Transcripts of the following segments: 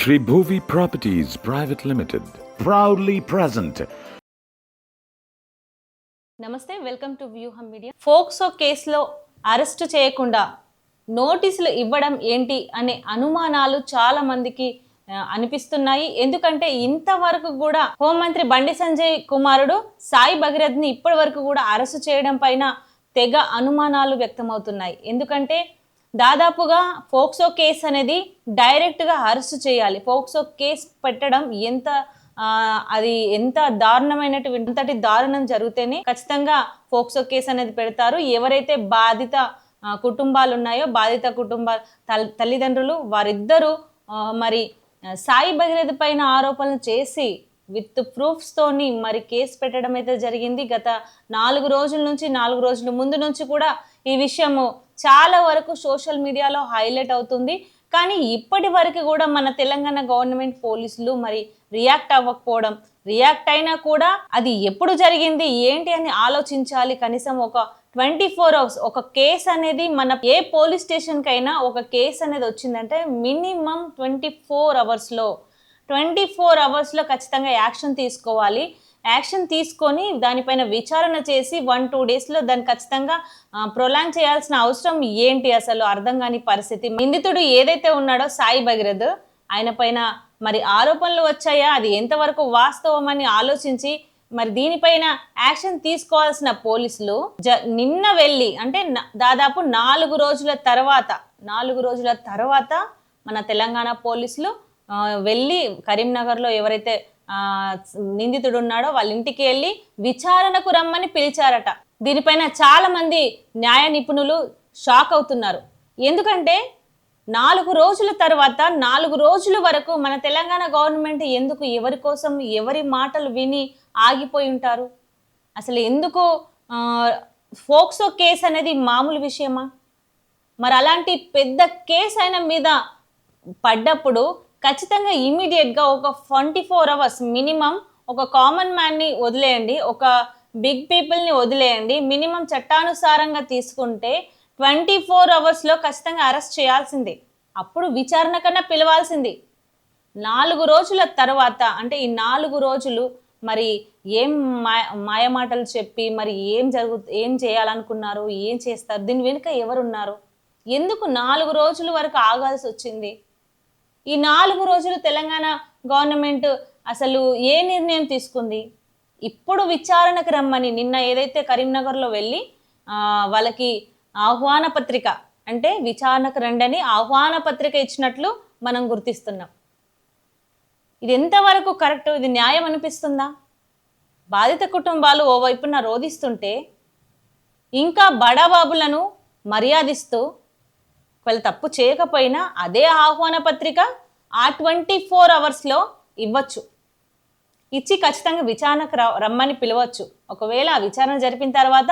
Shri Bhuvi Properties Private Limited proudly present. నమస్తే, welcome to వ్యూహం media. POCSO కేసులో arrest చేయకుండా నోటీసులు ఇవ్వడం ఏంటి అనే అనుమానాలు చాలా మందికి అనిపిస్తున్నాయి. ఎందుకంటే ఇంతవరకు కూడా హోంమంత్రి బండి సంజయ్ కుమారుడు సాయి భగీరథ్ని ఇప్పటి వరకు కూడా అరెస్టు చేయడం పైన తెగ అనుమానాలు వ్యక్తమవుతున్నాయి. ఎందుకంటే దాదాపుగా ఫోక్సో కేసు అనేది డైరెక్ట్గా అరెస్టు చేయాలి. ఫోక్సో కేసు పెట్టడం అది ఎంత దారుణమైనటువంటి దారుణం జరిగితేనే ఖచ్చితంగా ఫోక్సో కేసు అనేది పెడతారు. ఎవరైతే బాధిత కుటుంబాలు ఉన్నాయో, బాధిత కుటుంబ తల్లిదండ్రులు వారిద్దరూ మరి సాయి భగీరథ్ పైన ఆరోపణలు చేసి విత్ ప్రూఫ్స్తోని మరి కేసు పెట్టడం అయితే జరిగింది. గత 4 రోజుల నుంచి 4 రోజుల ముందు నుంచి కూడా ఈ విషయము చాలా వరకు సోషల్ మీడియాలో హైలైట్ అవుతుంది. కానీ ఇప్పటి వరకు కూడా మన తెలంగాణ గవర్నమెంట్ పోలీసులు మరి రియాక్ట్ అవ్వకపోవడం, రియాక్ట్ అయినా కూడా అది ఎప్పుడు జరిగింది ఏంటి అని ఆలోచించాలి. కనీసం ఒక 24 hours ఒక కేసు అనేది మన ఏ పోలీస్ స్టేషన్కైనా ఒక కేసు అనేది వచ్చిందంటే మినిమం 24 అవర్స్లో ఖచ్చితంగా యాక్షన్ తీసుకోవాలి. యాక్షన్ తీసుకొని దానిపైన విచారణ చేసి 1-2 డేస్లో దాన్ని ఖచ్చితంగా ప్రొలాంగ్ చేయాల్సిన అవసరం ఏంటి అసలు అర్థం కాని పరిస్థితి. నిందితుడు ఏదైతే ఉన్నాడో సాయి భగీరథ్, ఆయన పైన మరి ఆరోపణలు వచ్చాయా, అది ఎంతవరకు వాస్తవం అని ఆలోచించి మరి దీనిపైన యాక్షన్ తీసుకోవాల్సిన పోలీసులు నిన్న వెళ్ళి అంటే దాదాపు 4 రోజుల తర్వాత మన తెలంగాణ పోలీసులు వెళ్ళి కరీంనగర్లో ఎవరైతే నిందితుడు ఉన్నాడో వాళ్ళ ఇంటికి వెళ్ళి విచారణకు రమ్మని పిలిచారట. దీనిపైన చాలా మంది న్యాయ నిపుణులు షాక్ అవుతున్నారు. ఎందుకంటే 4 రోజుల తర్వాత 4 రోజుల వరకు మన తెలంగాణ గవర్నమెంట్ ఎందుకు ఎవరి కోసం ఎవరి మాటలు విని ఆగిపోయి ఉంటారు? అసలు ఎందుకు ఫోక్సో కేసు అనేది మామూలు విషయమా? మరి అలాంటి పెద్ద కేసు అయిన మీద పడ్డప్పుడు ఖచ్చితంగా ఇమీడియట్గా ఒక 24 hours మినిమం ఒక కామన్ మ్యాన్ని వదిలేయండి, ఒక బిగ్ పీపుల్ని వదిలేయండి. మినిమం చట్టానుసారంగా తీసుకుంటే 24 hours ఖచ్చితంగా అరెస్ట్ చేయాల్సిందే. అప్పుడు విచారణ కన్నా పిలవాల్సింది. 4 రోజుల తర్వాత అంటే ఈ 4 రోజులు మరి ఏం మాయమాటలు చెప్పి మరి ఏం చేయాలనుకున్నారు, ఏం చేస్తారు, దీని వెనుక ఎవరున్నారు, ఎందుకు 4 రోజుల వరకు ఆగాల్సి వచ్చింది? ఈ 4 రోజులు తెలంగాణ గవర్నమెంట్ అసలు ఏ నిర్ణయం తీసుకుంది? ఇప్పుడు విచారణకు రమ్మని నిన్న ఏదైతే కరీంనగర్లో వెళ్ళి వాళ్ళకి ఆహ్వాన పత్రిక అంటే విచారణకు రండని ఆహ్వాన పత్రిక ఇచ్చినట్లు మనం గుర్తిస్తున్నాం. ఇది ఎంతవరకు కరెక్ట్? ఇది న్యాయం అనిపిస్తుందా? బాధిత కుటుంబాలు ఓవైపున రోధిస్తుంటే ఇంకా బడాబాబులను మర్యాదిస్తూ వాళ్ళు తప్పు చేయకపోయినా అదే ఆహ్వాన పత్రిక ఆ 24 hours ఇవ్వచ్చు, ఇచ్చి ఖచ్చితంగా విచారణకు రమ్మని పిలవచ్చు. ఒకవేళ ఆ విచారణ జరిపిన తర్వాత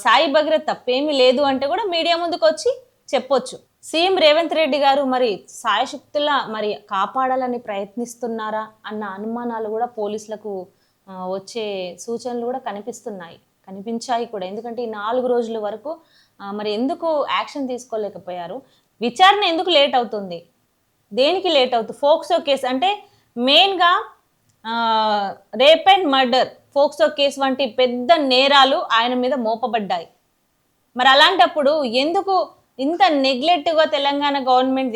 సాయి భగీరథ్ తప్పేమీ లేదు అంటే కూడా మీడియా ముందుకు వచ్చి చెప్పొచ్చు. సీఎం రేవంత్ రెడ్డి గారు మరి సాయశక్తులా మరి కాపాడాలని ప్రయత్నిస్తున్నారా అన్న అనుమానాలు కూడా పోలీసులకు వచ్చే సూచనలు కూడా కనిపించాయి కూడా. ఎందుకంటే ఈ 4 రోజుల వరకు మరి ఎందుకు యాక్షన్ తీసుకోలేకపోయారు? విచారణ ఎందుకు లేట్ అవుతుంది? దేనికి లేట్ అవుతుంది? ఫోక్సో కేసు అంటే మెయిన్గా rape and murder, POCSO case వంటి పెద్ద నేరాలు ఆయన మీద మోపబడ్డాయి. మరి అలాంటప్పుడు ఎందుకు ఇంత నెగ్లెక్ట్గా తెలంగాణ గవర్నమెంట్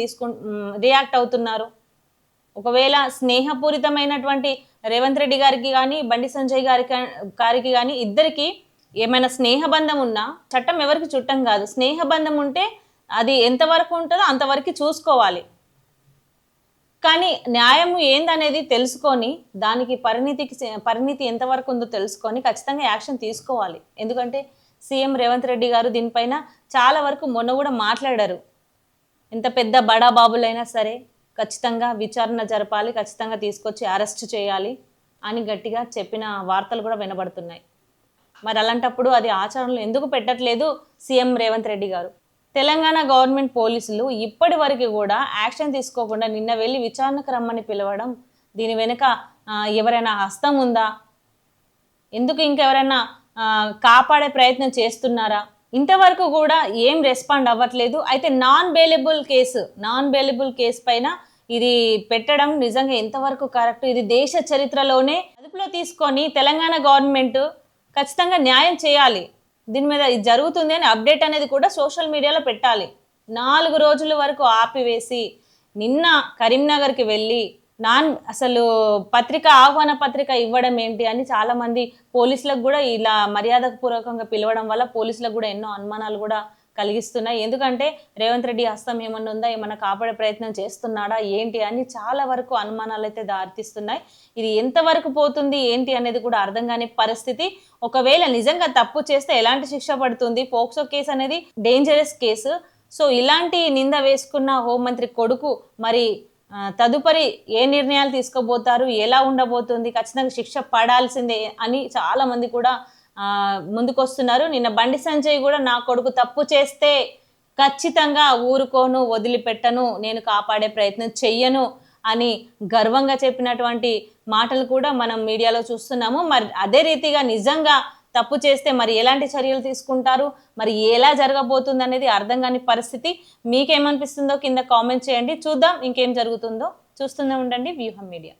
రియాక్ట్ అవుతున్నారు? ఒకవేళ స్నేహపూరితమైనటువంటి రేవంత్ రెడ్డి గారికి కానీ బండి సంజయ్ గారికి కానీ ఇద్దరికి ఏమైనా స్నేహబంధం ఉన్నా, చట్టం ఎవరికి చుట్టం కాదు, స్నేహబంధం ఉంటే అది ఎంతవరకు ఉంటుందో అంతవరకు చూసుకోవాలి. కానీ న్యాయం ఏందనేది తెలుసుకొని దానికి పరిణితి ఎంతవరకు ఉందో తెలుసుకొని ఖచ్చితంగా యాక్షన్ తీసుకోవాలి. ఎందుకంటే సీఎం రేవంత్ రెడ్డి గారు దీనిపైన చాలా వరకు మొన్న కూడా మాట్లాడారు. ఎంత పెద్ద బడాబాబులైనా సరే ఖచ్చితంగా విచారణ జరపాలి, ఖచ్చితంగా తీసుకొచ్చి అరెస్ట్ చేయాలి అని గట్టిగా చెప్పిన వార్తలు కూడా వినబడుతున్నాయి. మరి అలాంటప్పుడు అది ఆచరణలో ఎందుకు పెట్టట్లేదు సీఎం రేవంత్ రెడ్డి గారు? తెలంగాణ గవర్నమెంట్ పోలీసులు ఇప్పటి వరకు కూడా యాక్షన్ తీసుకోకుండా నిన్న వెళ్ళి విచారణకు రమ్మని పిలవడం, దీని వెనుక ఎవరైనా హస్తం ఉందా? ఎందుకు ఇంకెవరైనా కాపాడే ప్రయత్నం చేస్తున్నారా? ఇంతవరకు కూడా ఏం రెస్పాండ్ అవ్వట్లేదు. అయితే నాన్ బెయిలబుల్ కేసు పైన ఇది పెట్టడం నిజంగా ఎంతవరకు కరెక్ట్? ఇది దేశ చరిత్రలోనే అదుపులో తీసుకొని తెలంగాణ గవర్నమెంట్ ఖచ్చితంగా న్యాయం చేయాలి. దీని మీద ఇది జరుగుతుంది అని అప్డేట్ అనేది కూడా సోషల్ మీడియాలో పెట్టాలి. 4 రోజుల వరకు ఆపివేసి నిన్న కరీంనగర్కి వెళ్ళి అసలు ఆహ్వాన పత్రిక ఇవ్వడం ఏంటి అని చాలామంది పోలీసులకు కూడా ఇలా మర్యాదపూర్వకంగా పిలవడం వల్ల పోలీసులకు కూడా ఎన్నో అనుమానాలు కూడా కలిగిస్తున్నాయి. ఎందుకంటే రేవంత్ రెడ్డి హస్తం ఏమన్నా ఉందా, ఏమన్నా కాపాడే ప్రయత్నం చేస్తున్నాడా ఏంటి అని చాలా వరకు అనుమానాలు అయితే దారితీస్తున్నాయి. ఇది ఎంతవరకు పోతుంది ఏంటి అనేది కూడా అర్థం కాని పరిస్థితి. ఒకవేళ నిజంగా తప్పు చేస్తే ఎలాంటి శిక్ష పడుతుంది? పోక్సో కేసు అనేది డేంజరస్ కేసు. సో ఇలాంటి నింద వేసుకున్న హోంమంత్రి కొడుకు మరి తదుపరి ఏ నిర్ణయాలు తీసుకోబోతారు, ఎలా ఉండబోతుంది, ఖచ్చితంగా శిక్ష పడాల్సిందే అని చాలా మంది కూడా ముందుకొస్తున్నారు. నిన్న బండి సంజయ్ కూడా నా కొడుకు తప్పు చేస్తే ఖచ్చితంగా ఊరుకోను, వదిలిపెట్టను, నేను కాపాడే ప్రయత్నం చెయ్యను అని గర్వంగా చెప్పినటువంటి మాటలు కూడా మనం మీడియాలో చూస్తున్నాము. మరి అదే రీతిగా నిజంగా తప్పు చేస్తే మరి ఎలాంటి చర్యలు తీసుకుంటారు, మరి ఎలా జరగబోతుంది అనేది అర్థం కాని పరిస్థితి. మీకేమనిపిస్తుందో కింద కామెంట్ చేయండి. చూద్దాం ఇంకేం జరుగుతుందో. చూస్తూనే ఉండండి వ్యూహం మీడియా.